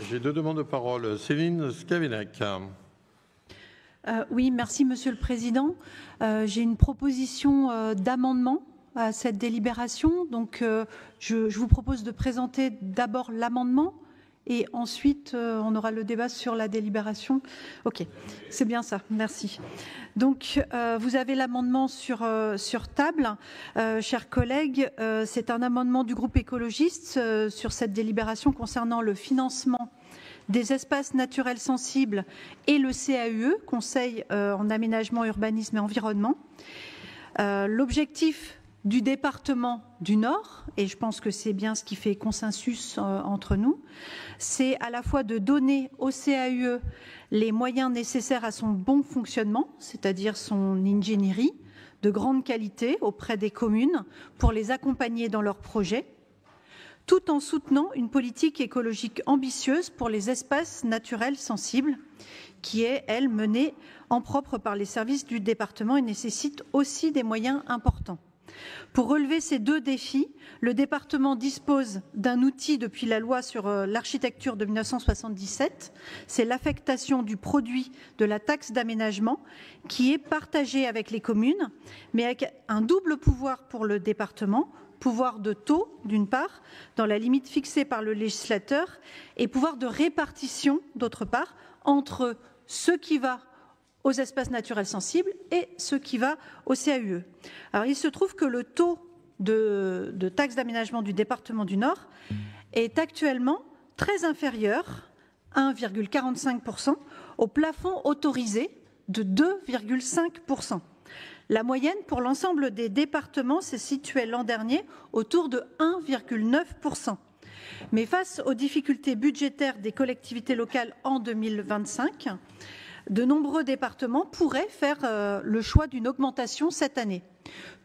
J'ai deux demandes de parole. Céline Scavenac. Oui, merci Monsieur le Président. J'ai une proposition d'amendement à cette délibération. Donc, je vous propose de présenter d'abord l'amendement et ensuite on aura le débat sur la délibération. Ok, c'est bien ça, merci. Donc, vous avez l'amendement sur table. Chers collègues, c'est un amendement du groupe écologiste sur cette délibération concernant le financement des espaces naturels sensibles et le CAUE, Conseil en aménagement, urbanisme et environnement. L'objectif du département du Nord, et je pense que c'est bien ce qui fait consensus entre nous, c'est à la fois de donner au CAUE les moyens nécessaires à son bon fonctionnement, c'est-à-dire son ingénierie de grande qualité auprès des communes pour les accompagner dans leurs projets, tout en soutenant une politique écologique ambitieuse pour les espaces naturels sensibles, qui est, elle, menée en propre par les services du département et nécessite aussi des moyens importants. Pour relever ces deux défis, le département dispose d'un outil depuis la loi sur l'architecture de 1977, c'est l'affectation du produit de la taxe d'aménagement qui est partagée avec les communes, mais avec un double pouvoir pour le département, pouvoir de taux, d'une part, dans la limite fixée par le législateur, et pouvoir de répartition, d'autre part, entre ce qui va aux espaces naturels sensibles et ce qui va au CAUE. Alors, il se trouve que le taux de taxe d'aménagement du département du Nord est actuellement très inférieur, 1,45%, au plafond autorisé de 2,5%. La moyenne pour l'ensemble des départements s'est située l'an dernier autour de 1,9%. Mais face aux difficultés budgétaires des collectivités locales en 2025, de nombreux départements pourraient faire le choix d'une augmentation cette année.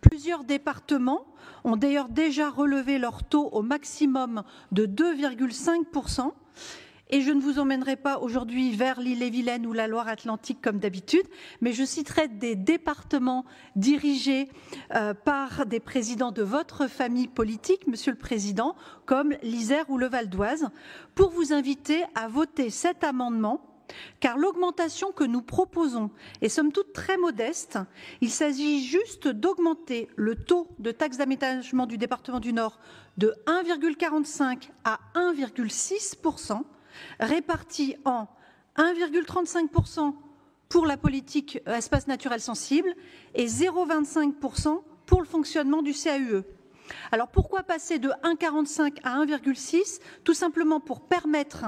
Plusieurs départements ont d'ailleurs déjà relevé leur taux au maximum de 2,5%. Et je ne vous emmènerai pas aujourd'hui vers l'Ille-et-Vilaine ou la Loire-Atlantique comme d'habitude, mais je citerai des départements dirigés par des présidents de votre famille politique, Monsieur le Président, comme l'Isère ou le Val d'Oise, pour vous inviter à voter cet amendement, car l'augmentation que nous proposons est somme toute très modeste. Il s'agit juste d'augmenter le taux de taxe d'aménagement du département du Nord de 1,45 à 1,6%, répartis en 1,35% pour la politique espace naturel sensible et 0,25% pour le fonctionnement du CAUE. Alors pourquoi passer de 1,45 à 1,6? Tout simplement pour permettre,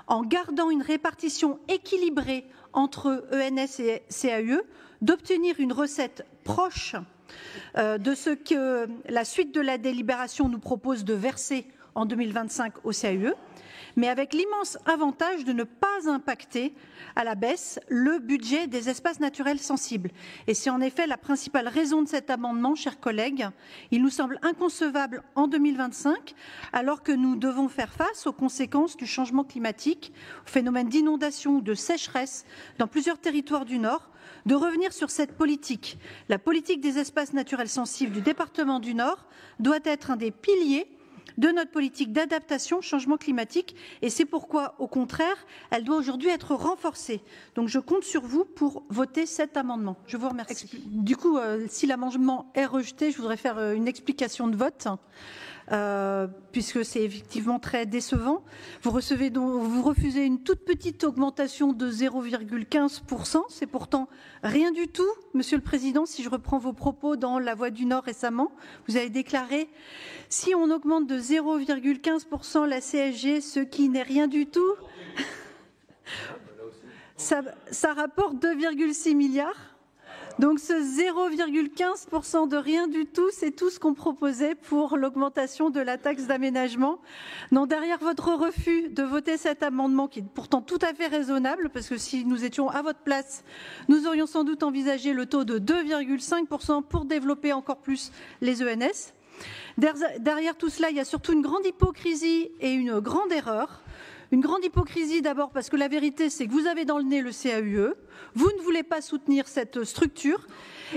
en gardant une répartition équilibrée entre ENS et CAUE, d'obtenir une recette proche de ce que la suite de la délibération nous propose de verser en 2025 au CAUE, mais avec l'immense avantage de ne pas impacter à la baisse le budget des espaces naturels sensibles. Et c'est en effet la principale raison de cet amendement, chers collègues. Il nous semble inconcevable en 2025, alors que nous devons faire face aux conséquences du changement climatique, aux phénomènes d'inondation ou de sécheresse dans plusieurs territoires du Nord, de revenir sur cette politique. La politique des espaces naturels sensibles du département du Nord doit être un des piliers de notre politique d'adaptation au changement climatique et c'est pourquoi, au contraire, elle doit aujourd'hui être renforcée. Donc je compte sur vous pour voter cet amendement. Je vous remercie. Du coup, si l'amendement est rejeté, je voudrais faire une explication de vote. Puisque c'est effectivement très décevant. Vous refusez une toute petite augmentation de 0,15%. C'est pourtant rien du tout, Monsieur le Président. Si je reprends vos propos dans La Voix du Nord récemment, vous avez déclaré « Si on augmente de 0,15% la CSG, ce qui n'est rien du tout, ça rapporte 2,6 milliards ». Donc ce 0,15% de rien du tout, c'est tout ce qu'on proposait pour l'augmentation de la taxe d'aménagement. Non, derrière votre refus de voter cet amendement, qui est pourtant tout à fait raisonnable, parce que si nous étions à votre place, nous aurions sans doute envisagé le taux de 2,5% pour développer encore plus les ENS. Derrière tout cela, il y a surtout une grande hypocrisie et une grande erreur. Une grande hypocrisie d'abord parce que la vérité, c'est que vous avez dans le nez le CAUE, vous ne voulez pas soutenir cette structure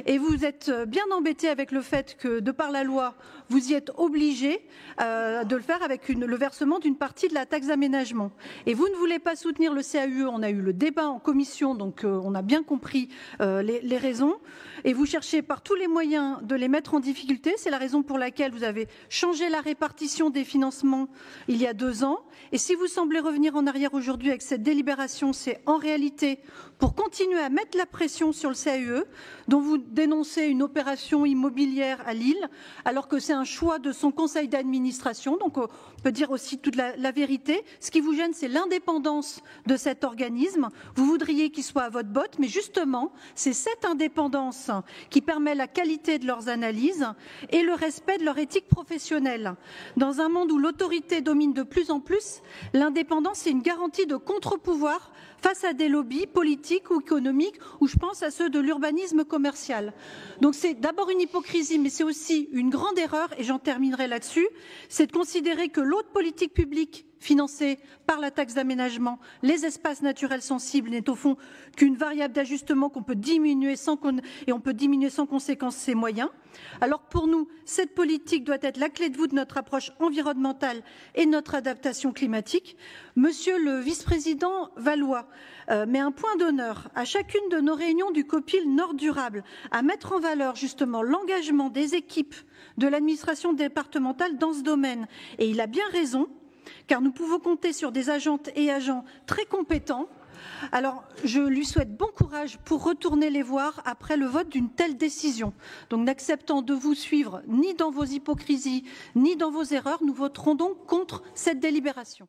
et vous êtes bien embêté avec le fait que, de par la loi, vous y êtes obligé de le faire avec le versement d'une partie de la taxe d'aménagement. Et vous ne voulez pas soutenir le CAUE, on a eu le débat en commission, donc on a bien compris les raisons. Et vous cherchez par tous les moyens de les mettre en difficulté. C'est la raison pour laquelle vous avez changé la répartition des financements il y a 2 ans. Et si vous semblez revenir en arrière aujourd'hui avec cette délibération, c'est en réalité pour continuer à mettre la pression sur le CAUE, dont vous dénoncez une opération immobilière à Lille, alors que c'est un choix de son conseil d'administration. Donc on peut dire aussi toute la vérité. Ce qui vous gêne, c'est l'indépendance de cet organisme. Vous voudriez qu'il soit à votre botte, mais justement, c'est cette indépendance qui permet la qualité de leurs analyses et le respect de leur éthique professionnelle. Dans un monde où l'autorité domine de plus en plus, l'indépendance est une garantie de contre-pouvoir face à des lobbies politiques ou économiques, ou je pense à ceux de l'urbanisme commercial. Donc c'est d'abord une hypocrisie, mais c'est aussi une grande erreur, et j'en terminerai là-dessus, c'est de considérer que l'autre politique publique financée par la taxe d'aménagement, les espaces naturels sensibles, n'est au fond qu'une variable d'ajustement qu'on peut diminuer et on peut diminuer sans conséquence ses moyens. Alors pour nous, cette politique doit être la clé de voûte de notre approche environnementale et de notre adaptation climatique. Monsieur le vice-président Valois met un point d'honneur à chacune de nos réunions du COPIL Nord Durable à mettre en valeur justement l'engagement des équipes de l'administration départementale dans ce domaine. Et il a bien raison, car nous pouvons compter sur des agentes et agents très compétents. Alors, je lui souhaite bon courage pour retourner les voir après le vote d'une telle décision. Donc, n'acceptant de vous suivre ni dans vos hypocrisies, ni dans vos erreurs, nous voterons donc contre cette délibération.